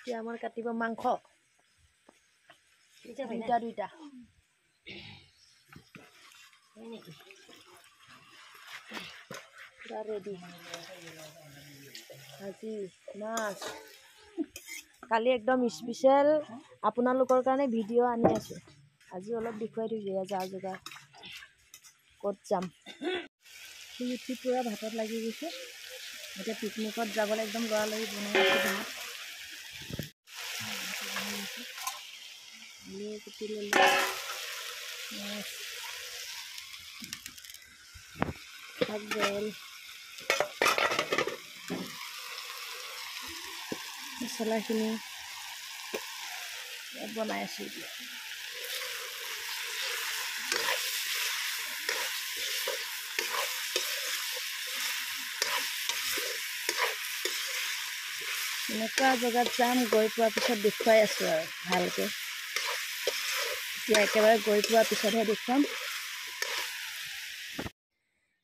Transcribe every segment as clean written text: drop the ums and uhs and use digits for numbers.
এতিয়া আমাৰ কাটিব মাংস দুইটা ৰেডি ভাজি মাছ কালি একদম স্পেচিয়েল আপোনালোকৰ কাৰণে ভিডিঅ' আনি আছোঁ আজি অলপ দেখুৱাই দিছোঁ যা যোগাৰ ক'ত যাম শুই উঠি পূৰা ভাতত লাগি গৈছে এতিয়া পিকনিকত যাবলৈ একদম লৰালৰি বনাই আছোঁ ভাত কুটি ল'লোঁ মাছ শাক বইল মছলাখিনি বনাই আছোঁ এতিয়া এনেকুৱা জেগাত যাম গৈ পোৱাৰ পিছত দেখুৱাই আছোঁ আৰু ভালকৈ এতিয়া একেবাৰে গৈ পোৱাৰ পিছতহে দেখুৱাম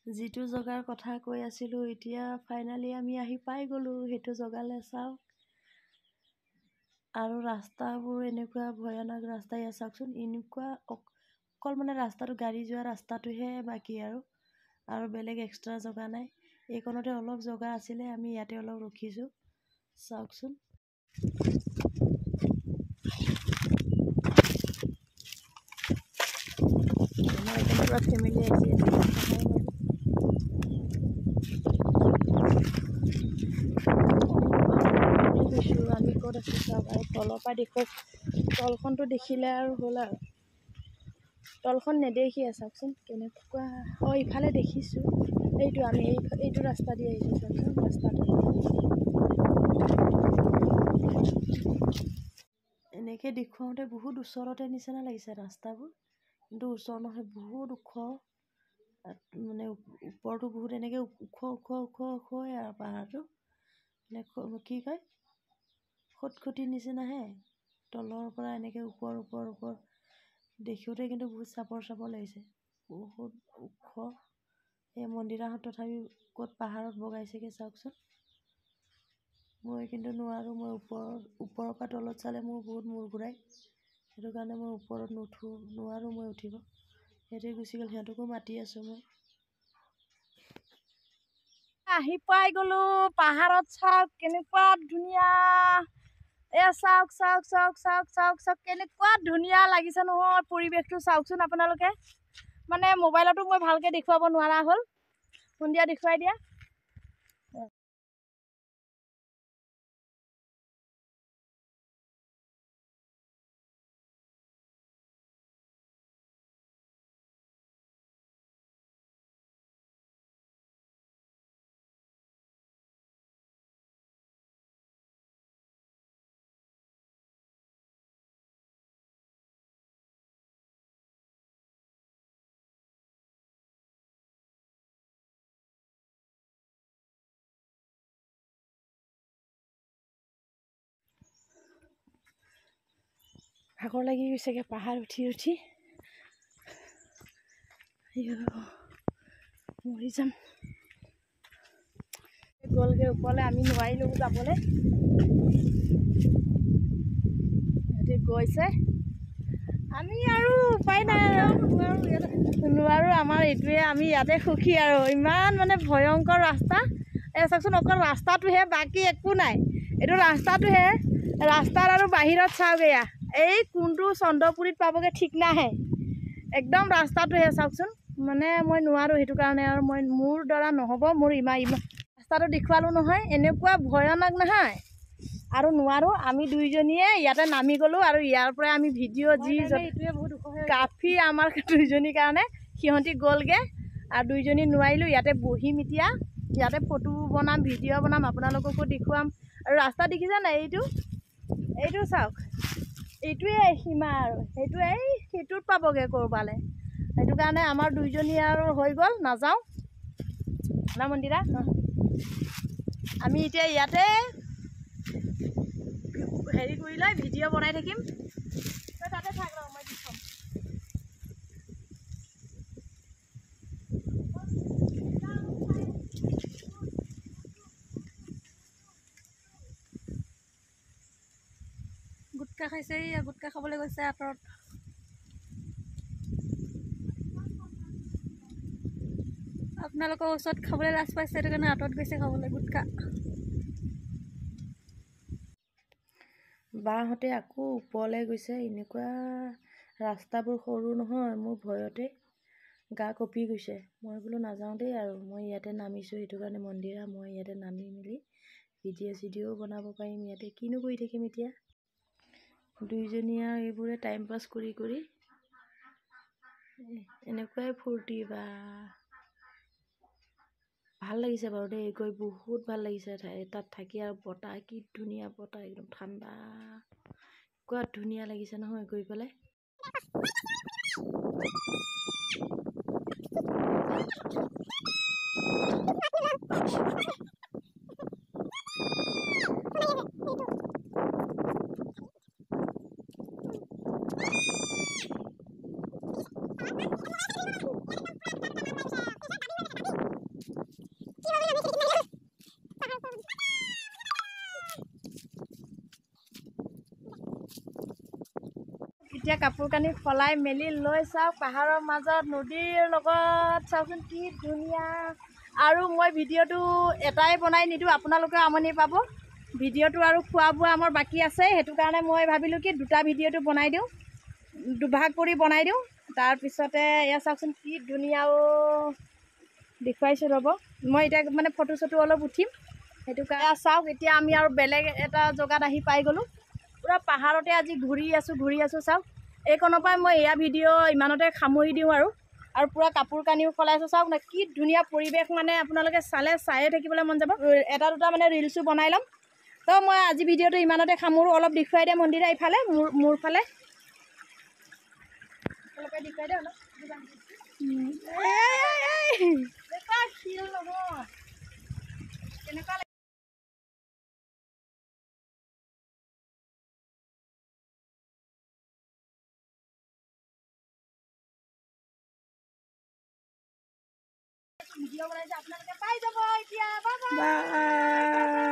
যিটো জেগাৰ কথা কৈ আছিলোঁ এতিয়া ফাইনেলি আমি আহি পাই গ'লোঁ সেইটো জেগালৈ চাওক আৰু ৰাস্তাবোৰ এনেকুৱা ভয়ানক ৰাস্তা ইয়াত চাওকচোন এনেকুৱা অকল মানে ৰাস্তাটো গাড়ী যোৱা ৰাস্তাটোহে বাকী আৰু বেলেগ এক্সট্ৰা জেগা নাই এইকণতে অলপ জেগা আছিলে আমি ইয়াতে অলপ ৰখিছোঁ চাওকচোন আমাৰ একদম পুৰা ফেমিলি আহিছে আমি ক'ত আছোঁ চাওক আৰু তলৰ পৰা দেখক তলখনটো দেখিলে আৰু হ'ল আৰু তলখন নেদেখিয়ে চাওকচোন কেনেকুৱা ইফালে দেখিছোঁ এইটো আমি এইটো ৰাস্তা দি আহিছোঁ চাওকচোন ৰাস্তাটো এনেকৈ দেখুৱাওঁতে বহুত ওচৰতে নিচিনা লাগিছে ৰাস্তাবোৰ কিন্তু ওচৰ নহয় বহুত ওখ মানে ওপৰটো বহুত এনেকৈ ওখ আৰু পাহাৰটো কি কয় খটখটি নিচিনাহে তলৰ পৰা এনেকৈ ওপৰ দেখোঁতে কিন্তু বহুত চাপৰ লাগিছে বহুত ওখ এই মন্দিৰাহঁত তথাপি ক'ত পাহাৰত বগাইছেগৈ চাওকচোন মই কিন্তু নোৱাৰোঁ মই ওপৰৰ পৰা তলত চালে মোৰ বহুত মূৰ ঘূৰাই সেইটো কাৰণে মই ওপৰত নোৱাৰোঁ মই উঠিব সিহঁতে গুচি গ'ল সিহঁতকো মাতি আছোঁ মই আহি পাই গ'লোঁ পাহাৰত চাওক কেনেকুৱা ধুনীয়া এয়া চাওক কেনেকুৱা ধুনীয়া লাগিছে নহয় পৰিৱেশটো চাওকচোন আপোনালোকে মানে মোবাইলতো মই ভালকৈ দেখুৱাব নোৱাৰা হ'ল সন্ধিয়া দেখুৱাই দিয়া ভাগৰ লাগি গৈছেগৈ পাহাৰ উঠি মৰি যাম গ'লগৈ ওপৰলৈ আমি নোৱাৰিলোঁ যাবলৈ সিহঁতে গৈছে আমি আৰু উপায় নাই নোৱাৰোঁ আমাৰ এইটোৱে আমি ইয়াতে সুখী আৰু ইমান মানে ভয়ংকৰ ৰাস্তা এই চাওকচোন অকল ৰাস্তাটোহে বাকী একো নাই এইটো ৰাস্তাটোহে ৰাস্তাত আৰু বাহিৰত চাওক এয়া এই কোনটো চন্দ্ৰপুৰীত পাবগৈ ঠিক নাহে একদম ৰাস্তাটোহে চাওকচোন মানে মই নোৱাৰোঁ সেইটো কাৰণে আৰু মোৰ দ্বাৰা নহ'ব মোৰ ইমান ৰাস্তাটো দেখুৱালোঁ নহয় এনেকুৱা ভয়ানক নহয় আৰু নোৱাৰোঁ আমি দুইজনীয়ে ইয়াতে নামি গ'লোঁ আৰু ইয়াৰ পৰাই আমি ভিডিঅ' কাফি আমাৰ দুইজনীৰ কাৰণে সিহঁতি গ'লগৈ আৰু দুইজনী নোৱাৰিলোঁ ইয়াতে বহিম এতিয়া ইয়াতে ফটো বনাম ভিডিঅ' বনাম আপোনালোককো দেখুৱাম আৰু ৰাস্তা দেখিছে নাই এইটো চাওক এইটোৱে সীমা আৰু সেইটোত পাবগৈ ক'ৰবালৈ সেইটো কাৰণে আমাৰ দুইজনী আৰু হৈ গ'ল নাযাওঁ না মন্দিৰা আমি এতিয়া ইয়াতে হেৰি কৰি লৈ ভিডিঅ' বনাই থাকিম তাতে থাক ৰ মই দি থ'ম গুটকা খাইছে, গুটকা খাবলৈ গৈছে আঁতৰত। আপোনালোকৰ ওচৰত খাবলৈ লাজ পাইছে, সেইটো কাৰণে আঁতৰত গৈছে খাবলৈ গুটকা। বাহঁতে আকৌ ওপৰলৈ গৈছে। এনেকুৱা ৰাস্তাবোৰ সৰু নহয়, মোৰ ভয়তে গা কঁপি গৈছে। মই বোলো নাযাওঁ দেই আৰু, মই ইয়াতে নামিছোঁ, সেইটো কাৰণে মন্দিৰা মই ইয়াতে নামি মেলি ভিডিঅ' বনাব পাৰিম। ইয়াতে কিনো কৰি থাকিম এতিয়া। দুইজনীয়া এইবোৰে টাইম পাছ কৰি কৰি এনেকুৱাই ফূৰ্তি। বা ভাল লাগিছে বাৰু দেই, গৈ বহুত ভাল লাগিছে। তাত থাকি আৰু বতাহ, কি ধুনীয়া বতাহ, একদম ঠাণ্ডা, কোৱা ধুনীয়া লাগিছে নহয় গৈ পেলাই। এতিয়া কাপোৰ কানি সলাই মেলি লৈ চাওক, পাহাৰৰ মাজত নদীৰ লগত চাওকচোন কি ধুনীয়া। আৰু মই ভিডিঅ'টো এটাই বনাই নিদিওঁ, আপোনালোকেও আমনি পাব। ভিডিঅ'টো আৰু খোৱা বোৱা আমাৰ বাকী আছে, সেইটো কাৰণে মই ভাবিলোঁ কি দুটা ভিডিঅ'টো বনাই দিওঁ, দুভাগ কৰি বনাই দিওঁ। তাৰপিছতে এয়া চাওকচোন কি ধুনীয়া। দেখুৱাইছোঁ ৰ'ব, মই এতিয়া মানে ফটো চটো অলপ উঠিম, সেইটো কাৰণে চাওক। এতিয়া আমি আৰু বেলেগ এটা জেগাত আহি পাই গ'লোঁ। পূৰা পাহাৰতে আজি ঘূৰি আছোঁ চাওক। এইকণৰ পৰাই মই এয়া ভিডিঅ' ইমানতে সামৰি দিওঁ আৰু পূৰা কাপোৰ কানিও সলাইছোঁ চাওক না, কি ধুনীয়া পৰিৱেশ। মানে আপোনালোকে চায়ে থাকিবলৈ মন যাব। এটা দুটা মানে ৰিলচো বনাই ল'ম। তো মই আজি ভিডিঅ'টো ইমানতে সামৰোঁ। অলপ দেখুৱাই দিয়ে মন্দিৰা ইফালে, মোৰ ফালে দেখুৱাই দে অলপ। কেনেকুৱা ভিডিঅ' বনাইছে আপোনালোকে পাই যাব এতিয়া। Bye bye.